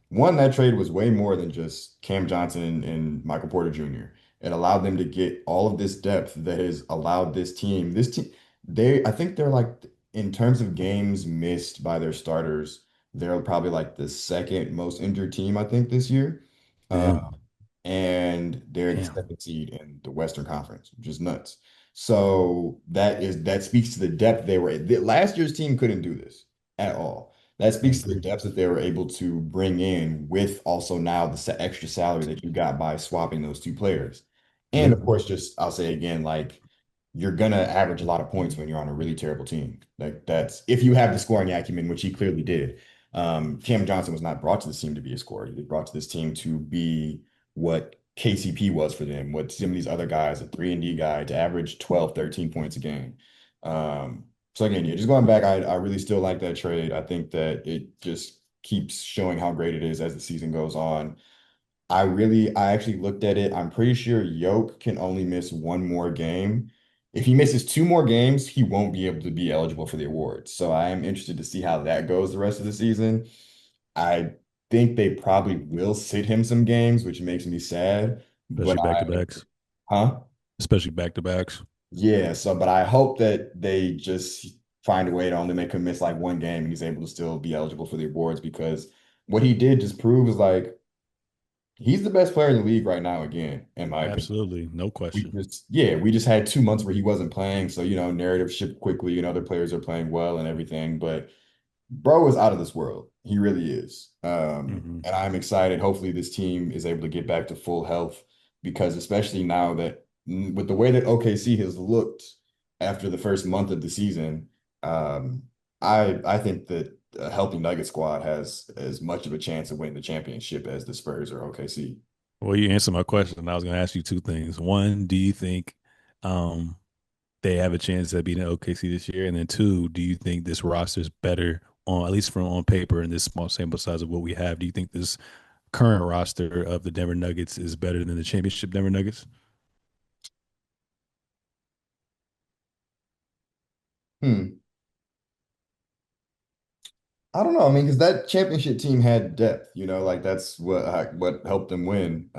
one, that trade was way more than just Cam Johnson and Michael Porter Jr. It allowed them to get all of this depth that has allowed I think they're like, in terms of games missed by their starters, they're probably like the second most injured team, I think, this year. Uh, Damn, and they're the damn, second seed in the Western Conference, which is nuts. So that speaks to the depth they were. Last year's team couldn't do this at all. That I speaks to the agree. depth that they were able to bring in with also now the extra salary that you got by swapping those two players. And Yeah, of course, just I'll say again, like you're gonna average a lot of points when you're on a really terrible team. Like that's if you have the scoring acumen, which he clearly did. Cam Johnson was not brought to this team to be a scorer. He was brought to this team to be what KCP was for them, what some of these other guys, a 3 and D guy, to average 12, 13 points a game. So again, yeah, just going back, I really still like that trade. I think that it just keeps showing how great it is as the season goes on. I actually looked at it. I'm pretty sure Yoke can only miss one more game. If he misses two more games, he won't be able to be eligible for the awards. So I am interested to see how that goes the rest of the season. I think they probably will sit him some games, which makes me sad. But especially back to backs, huh? especially back to backs. Yeah, so but I hope that they just find a way to only make him miss like one game and he's able to still be eligible for the awards because what he did just proves like he's the best player in the league right now, again, in my opinion. Absolutely, no question. We just had 2 months where he wasn't playing. So, narrative shift quickly and other players are playing well and everything. But bro is out of this world. He really is. Hmm. And I'm excited. Hopefully, this team is able to get back to full health because, especially now that with the way that OKC has looked after the first month of the season, um, I think that a healthy Nugget squad has as much of a chance of winning the championship as the Spurs or OKC. Well, you answered my question. I was going to ask you two things. One, do you think um, they have a chance at beating OKC this year? And then two, do you think this roster is better on, at least from on paper and this small sample size of what we have? Do you think this current roster of the Denver Nuggets is better than the championship Denver Nuggets? Hmm. I don't know. I mean, because that championship team had depth, like that's what helped them win.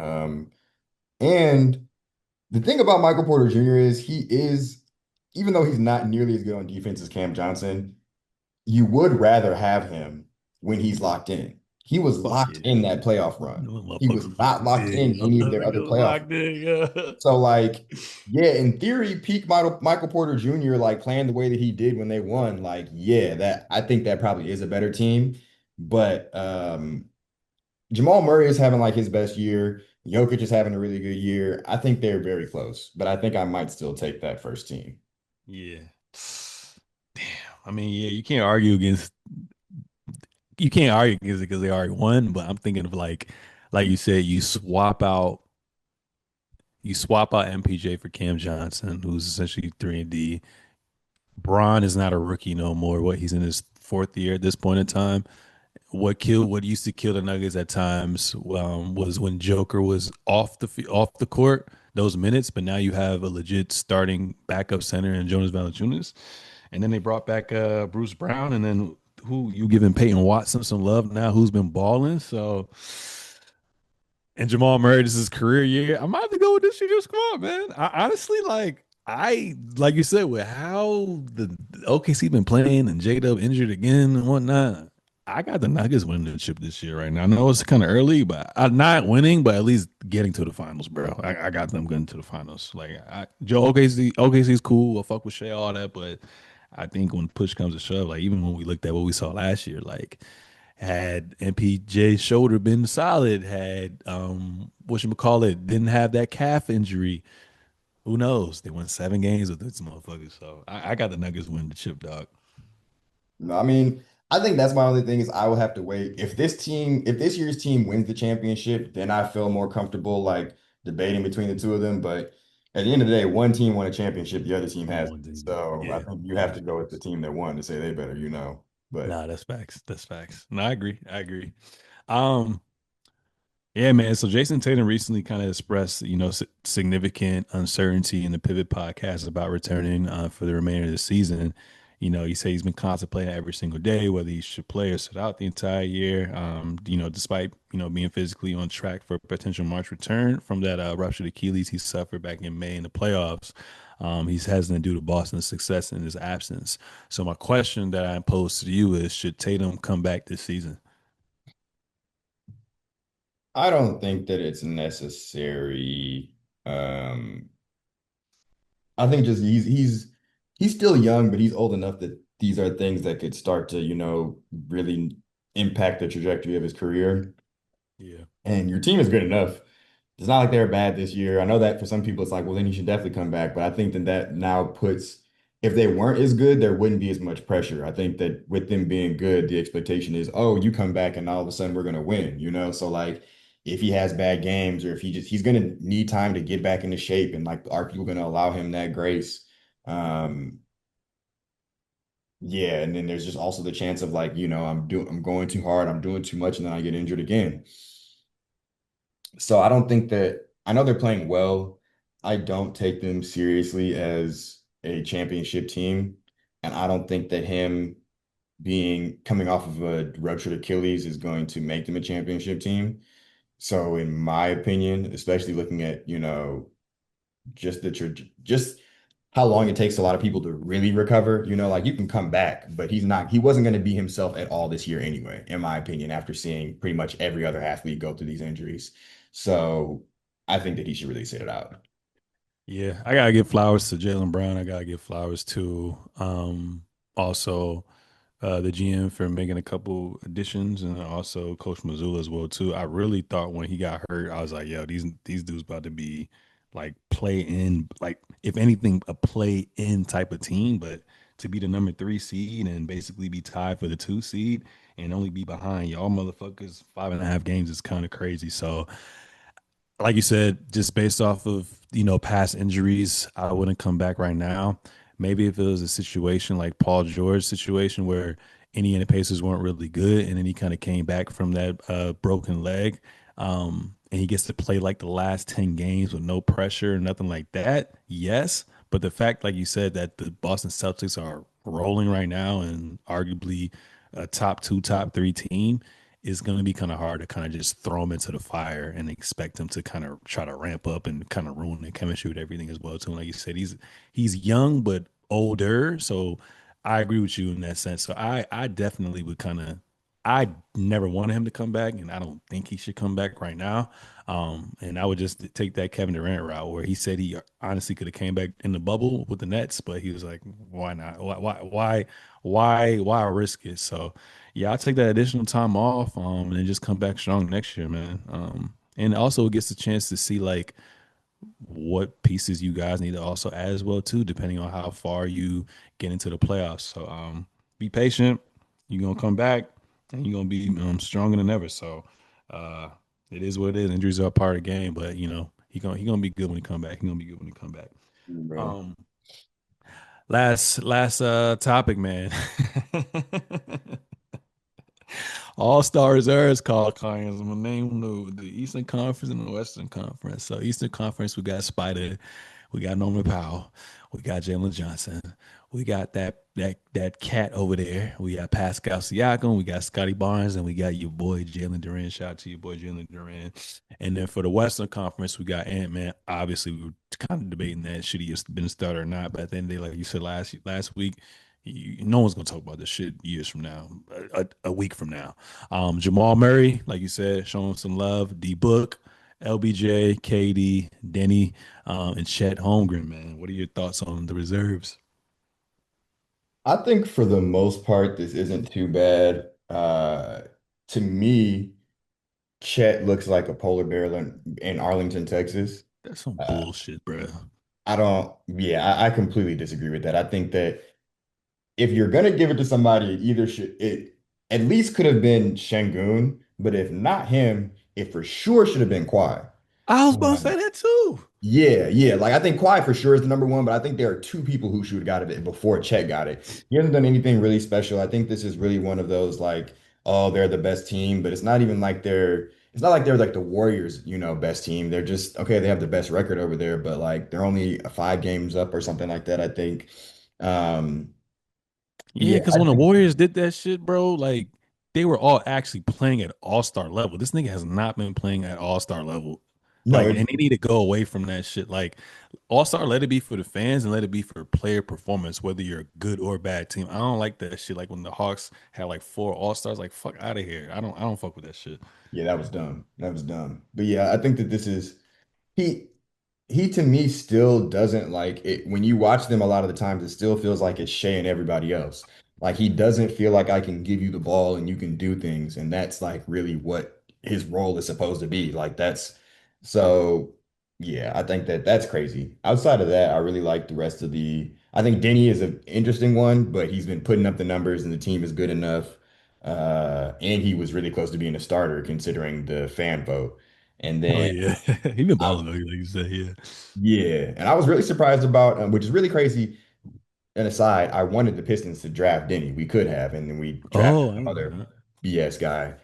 And the thing about Michael Porter Jr. is even though he's not nearly as good on defense as Cam Johnson, you would rather have him when he's locked in. He was Fuck locked yeah. in that playoff run. No He was motherfucker not fucking locked did. in Yo, any of that their other nigga was playoff locked runs. in. Yeah. So like, yeah, in theory, peak Michael Porter Jr. like playing the way that he did when they won, like, yeah, that I think that probably is a better team. But Jamal Murray is having like his best year. Jokic is having a really good year. I think they're very close, but I think I might still take that first team. Yeah. Damn. I mean, yeah, you can't argue against it because they already won. But I'm thinking of like you said, you swap out MPJ for Cam Johnson, who's essentially 3 and D. Braun is not a rookie no more. What he's in his fourth year at this point in time. What used to kill the Nuggets at times was when Joker was off the court those minutes, but now you have a legit starting backup center in Jonas Valanciunas, and then they brought back Bruce Brown, and then who you giving Peyton Watson some love now, who's been balling. So and Jamal Murray, this is his career year. I might have to go with this year's squad, man. I honestly like you said, with how the OKC been playing and J Dub injured again and whatnot. I got the Nuggets winning the chip this year right now. I know it's kind of early, but I'm not winning, but at least getting to the finals, bro. I got them getting to the finals. Joe OKC is cool. I'll fuck with Shea, all that, but I think when push comes to shove, like even when we looked at what we saw last year, like had MPJ's shoulder been solid, had whatchamacallit, didn't have that calf injury, who knows? They won 7 games with this motherfucker. So I got the Nuggets win the chip, dog. No, I mean, I think that's my only thing is I will have to wait. If this year's team wins the championship, then I feel more comfortable like debating between the two of them. But at the end of the day, one team won a championship, the other team Only has. one thing. So I Yeah. think you have Yeah. to go with the team that won to say they better, But Nah, that's facts. That's facts. No, I agree. I agree. Um, Yeah, man. So Jason Tatum recently kind of expressed, significant uncertainty in the Pivot podcast about returning for the remainder of the season. He said he's been contemplating every single day whether he should play or sit out the entire year. Despite being physically on track for a potential March return from that ruptured Achilles he suffered back in May in the playoffs. He's hesitant due to Boston's success in his absence. So my question that I pose to you is: should Tatum come back this season? I don't think that it's necessary. Um, I think just he's still young, but he's old enough that these are things that could start to, really impact the trajectory of his career. Yeah. And your team is good enough. It's not like they're bad this year. I know that for some people it's like, well, then you should definitely come back. But I think that now puts, if they weren't as good, there wouldn't be as much pressure. I think that with them being good, the expectation is, oh, you come back and all of a sudden we're gonna win. So like if he has bad games or if he's gonna need time to get back into shape and like are people gonna allow him that grace? Um, yeah, and then there's just also the chance of like, I'm going too hard, I'm doing too much, and then I get injured again. So I don't think that I know they're playing well. I don't take them seriously as a championship team. And I don't think that him being coming off of a ruptured Achilles is going to make them a championship team. So in my opinion, especially looking at, just just how long it takes a lot of people to really recover, like you can come back, but he wasn't going to be himself at all this year anyway, in my opinion, after seeing pretty much every other athlete go through these injuries. So I think that he should really sit it out. Yeah, I gotta give flowers to Jalen Brown. I gotta give flowers to also the GM for making a couple additions, and also Coach Mazzulla as well too. I really thought when he got hurt, I was like, yo, these dudes about to be like play in, like if anything, a play in type of team. But to be the number 3 seed and basically be tied for the 2 seed and only be behind y'all motherfuckers 5.5 games is kind of crazy. So like you said, just based off of past injuries, I wouldn't come back right now. Maybe if it was a situation like Paul George situation where Indiana Pacers weren't really good, and then he kind of came back from that broken leg, and he gets to play like the last 10 games with no pressure, nothing like that. Yes, but the fact, like you said, that the Boston Celtics are rolling right now and arguably a top 2, top 3 team, it's going to be kind of hard to kind of just throw him into the fire and expect him to kind of try to ramp up and kind of ruin the chemistry with everything as well too. And like you said, he's young but older, so I agree with you in that sense. So I definitely would kind of I never wanted him to come back, and I don't think he should come back right now. And I would just take that Kevin Durant route where he said he honestly could have came back in the bubble with the Nets, but he was like, why not? Why risk it? So yeah, I'll take that additional time off, and then just come back strong next year, man. And also it gets a chance to see like what pieces you guys need to also add as well too, depending on how far you get into the playoffs. So be patient. You're gonna come back and you're gonna be stronger than ever. So uh, it is what it is. Injuries are a part of the game, but he gonna be good when he come back. He gonna be good when he come back. Bro. Um, last topic, man. All Star Reserves Carl Conyers. I'm gonna name the Eastern Conference and the Western Conference. So Eastern Conference, we got Spider, we got Norman Powell, we got Jalen Johnson, we got that cat over there. We got Pascal Siakam, we got Scotty Barnes, and we got your boy Jalen Duran. Shout out to your boy Jalen Duran. And then for the Western Conference, we got Ant Man. Obviously, we were kind of debating that should he have been a starter or not. But at the end of the day, like you said last week, no one's gonna talk about this shit years from now, a week from now. Jamal Murray, like you said, showing some love. D Book, LBJ, KD, Denny, and Chet Holmgren. Man, what are your thoughts on the reserves? I think for the most part, this isn't too bad. To me, Chet looks like a polar bear in Arlington, Texas. That's some Uh, bullshit, bro. I don't, yeah, I completely disagree with that. I think that if you're gonna give it to somebody, it either should it at least could have been Şengün, but if not him, it for sure should have been Kawhi. I was about to Um, say that too. yeah, yeah. Like I think Kawhi for sure is the number one, but I think there are two people who should have got it before Chet got it. He hasn't done anything really special. I think this is really one of those like, oh, they're the best team, but it's not even like it's not like they're like the Warriors, best team. They're just okay, they have the best record over there, but like they're only 5 games up or something like that, I think. Um, Yeah, yeah, because I when the think Warriors did that shit, bro, like they were all actually playing at all-star level. This nigga has not been playing at all-star level. no, Like, it's and they need to go away from that shit. Like, all-star, let it be for the fans and let it be for player performance, whether you're a good or bad team. I don't like that shit. Like when the Hawks had like 4 all-stars, like fuck out of here. I don't fuck with that shit. yeah, that was dumb. That was dumb. But yeah, I think that this is he he to me still doesn't like it when you watch them a lot of the times it still feels like it's Shea and everybody else. Like he doesn't feel like I can give you the ball and you can do things and that's like really what his role is supposed to be. Like that's so yeah, I think that that's crazy. Outside of that, I really like the rest of the I think Denny is an interesting one, but he's been putting up the numbers and the team is good enough. And he was really close to being a starter considering the fan vote. And Oh then yeah. He been I balling though, like you said, yeah. yeah, and I was really surprised about, which is really crazy. And aside, I wanted the Pistons to draft Denny. We could have, and then we drafted Oh, I ain't know another that. BS guy.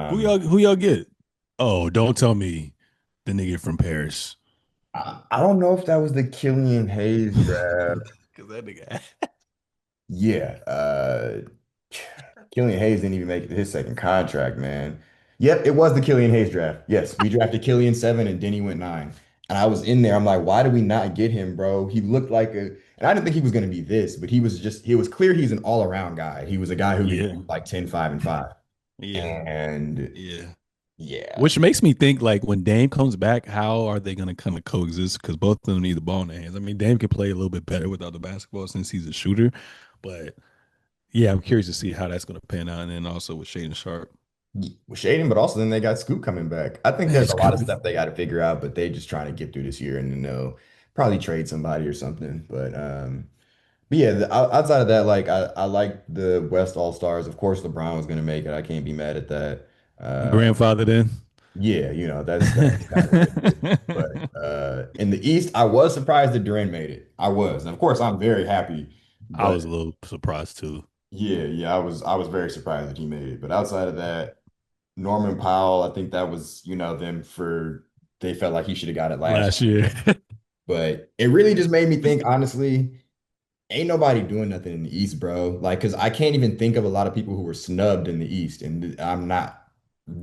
Who y'all get? Oh, don't tell me the nigga from Paris. I don't know if that was the Killian Hayes draft. Cause that nigga Yeah, Killian Hayes didn't even make it to his second contract, man. Yep, it was the Killian Hayes draft. Yes, we drafted Killian 7 and Denny went 9. And I was in there. I'm like, why did we not get him, bro? He looked like a, and I didn't think he was going to be this, but he was clear he's an all-around guy. He was a guy who could yeah. do like 10, 5, and 5. Yeah. And Yeah. yeah, Which makes me think like when Dame comes back, how are they gonna kind of coexist? Because both of them need the ball in their hands. I mean, Dame can play a little bit better without the basketball since he's a shooter. But yeah, I'm curious to see how that's gonna pan out. And then also with Shaden Sharp. with Shaden, but also then they got Scoop coming back. I think there's That's a lot of crazy. stuff they got to figure out, but they just trying to get through this year and then they'll probably trade somebody or something. But yeah, outside of that, like I like the West All Stars. Of course, LeBron was going to make it. I can't be mad at that. Uh, Grandfather then. yeah, that's kind of what it is. But in the East, I was surprised that Durant made it. I was, and of course, I'm very happy. I But was a little surprised too. yeah, I was very surprised that he made it. But outside of that, Norman Powell, I think that was them for they felt like he should have got it last Last year. year. But it really just made me think, honestly. Ain't nobody doing nothing in the East, bro. Like, cause I can't even think of a lot of people who were snubbed in the East, and I'm not.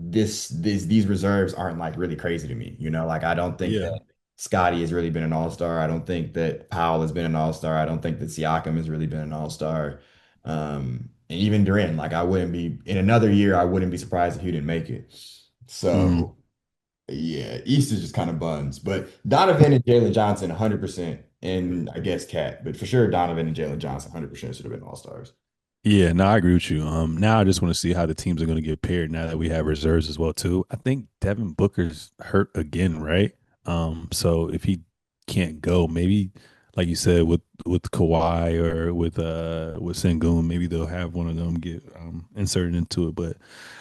these reserves aren't like really crazy to me. Like I don't think Yeah. that Scotty has really been an all-star. I don't think that Powell has been an all-star. I don't think that Siakam has really been an all-star. And even Durant, like I wouldn't be in another year, I wouldn't be surprised if he didn't make it. Mhm. So yeah, East is just kind of buns. But Donovan and Jalen Johnson, 100%. And I guess Cat, but for sure, Donovan and Jalen Johnson, 100% should have been all-stars. Yeah, no, I agree with you. Now I just want to see how the teams are going to get paired now that we have reserves as well too. I think Devin Booker's hurt again, right? So if he can't go, maybe like you said with Kawhi or with Sengun, maybe they'll have one of them get inserted into it. But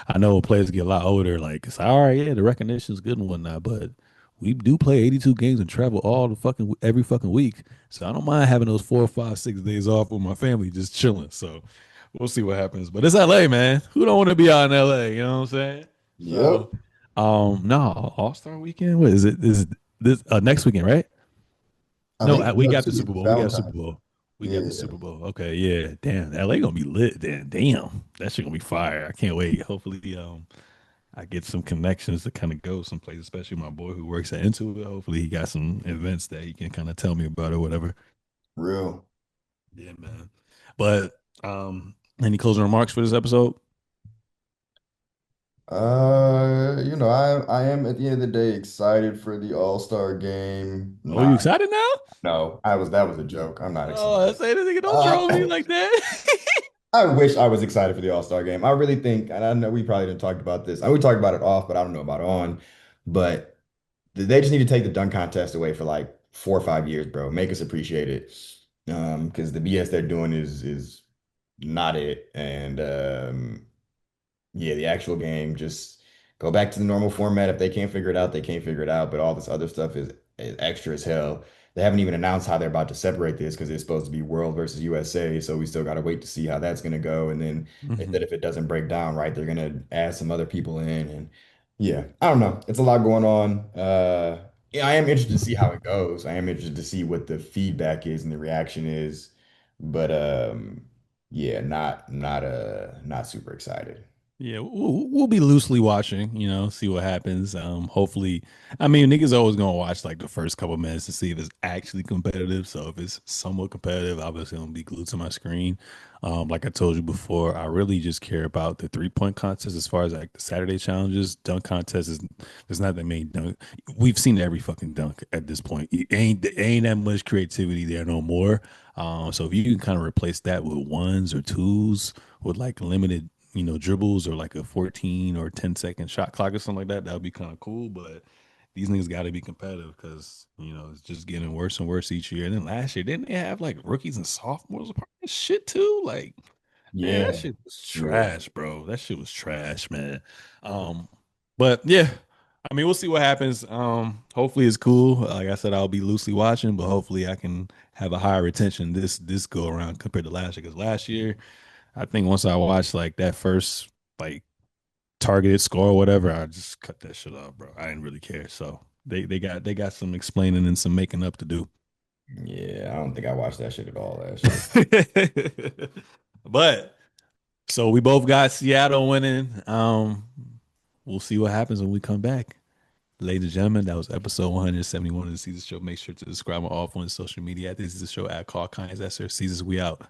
I know when players get a lot older, like it's all right, yeah, the recognition's good and whatnot, but we do play 82 games and travel all the fucking every fucking week. So I don't mind having those 4, 5, 6 days off with my family just chilling. So we'll see what happens. But it's LA, man. Who don't want to be out in LA? You know what I'm saying? So, Yep. no, All Star Weekend. What is it? Is this next weekend, right? I No, think we no, got the too, Super Bowl. We got the Super Valentine's. Bowl. We got the Yeah. Super Bowl. Okay, yeah. Damn, LA gonna be lit. Then, damn, that shit gonna be fire. I can't wait. Hopefully, I get some connections to kind of go someplace, especially my boy who works at Intuit. Hopefully, he got some events that he can kind of tell me about or whatever. Real. Yeah, man. But any closing remarks for this episode? I am at the end of the day excited for the All-Star game. Oh, you Not excited now? No, that was a joke. I'm not Oh, I excited. say this nigga, don't Uh, troll me like that. I wish I was excited for the All-Star game. I really think, and I know we probably didn't talk about this. We talked about it off, but I don't know about on. But they just need to take the dunk contest away for like 4 or 5 years, bro. Make us appreciate it. Because the BS they're doing is not it. And yeah, the actual game, just go back to the normal format. If they can't figure it out, they can't figure it out. But all this other stuff is extra as hell. They haven't even announced how they're about to separate this because it's supposed to be World versus USA. So we still got to wait to see how that's going to go. And then they said Mhm. if it doesn't break down right, they're going to add some other people in. And yeah, I don't know. It's a lot going on. Yeah, I am interested to see how it goes. I am interested to see what the feedback is and the reaction is. But yeah, not super excited. Yeah, we'll be loosely watching, see what happens. Hopefully, I mean, niggas always gonna watch like the first couple minutes to see if it's actually competitive. So if it's somewhat competitive, obviously I'm gonna be glued to my screen. Like I told you before, I really just care about the 3 point contest as far as like the Saturday challenges. Dunk contest is there's not that many dunk. We've seen every fucking dunk at this point. It ain't that much creativity there no more. So if you can kind of replace that with ones or twos with like limited dribbles or like a 14 or 10-second shot clock or something like that, that would be kind of cool. But these niggas got to be competitive because, it's just getting worse and worse each year. And then last year, didn't they have like rookies and sophomores a part of this shit too? Like, man, that Yeah, shit was yeah. trash, bro. That shit was trash, man. Um, but yeah, I mean, we'll see what happens. Hopefully it's cool. Like I said, I'll be loosely watching, but hopefully I can have a higher retention this go around compared to last year. Because last year, I think once I watched like that first like targeted score or whatever, I just cut that shit off, bro. I didn't really care. So they got some explaining and some making up to do. Yeah, I don't think I watched that shit at all last year. But so we both got Seattle winning. We'll see what happens when we come back. Ladies and gentlemen, that was episode 171 of the Season Show. Make sure to subscribe on all forms of social media at This Is the Show at Carl Conyers. That's Seezus. We out.